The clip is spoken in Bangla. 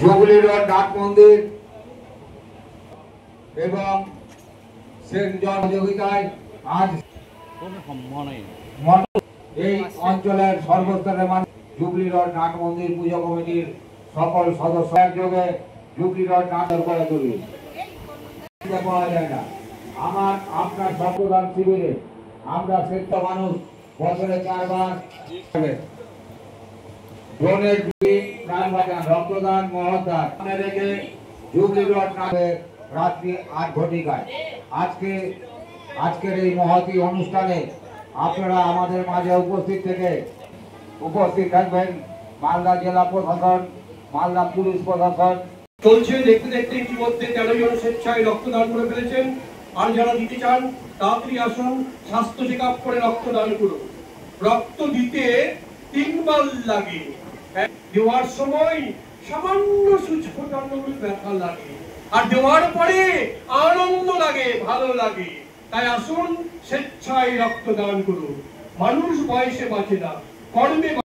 জুবলি রোড ডাক মন্দির এবং সেন্ট জন সহযোগিতায় আজ এই অঞ্চলের সর্বস্তরের মানুষ জুবলি রোড নাট মন্দির পুজো কমিটির সকল সদস্য একযোগে জুবলি রোড নাট করে তুলি। পাওয়া যায় না। আপনার রক্তদান শিবিরে আমরা শ্রেষ্ঠ মানুষ বছরে 4 বার ডোনেট প্রাণ বাঁচান রক্তদান মহদান রেখে জুবলি রোড নাটে রাত্রি 8 ঘটিকায় আজকের এই মহতী অনুষ্ঠানে আপনারা আমাদের মাঝে উপস্থিত থাকবেন মালদা জেলা প্রশাসন, মালদা পুলিশ প্রশাসন। চলছে দেখতে দেখতে ইতিমধ্যে 13 জন স্বেচ্ছায় রক্তদান করে ফেলেছেন। আর যারা দিতে চান তাড়াতাড়ি আসুন, স্বাস্থ্য চেক আপ করে রক্তদান করুন। রক্ত দিতে 3 বার লাগে, দেওয়ার সময় সামান্য সুচফোটানো ব্যথা লাগে, আর দেওয়ার পরে আনন্দ লাগে, ভালো লাগে। তাই আসুন, স্বেচ্ছায় রক্তদান করুন। মানুষ বয়সে বাঁচে না, কর্মে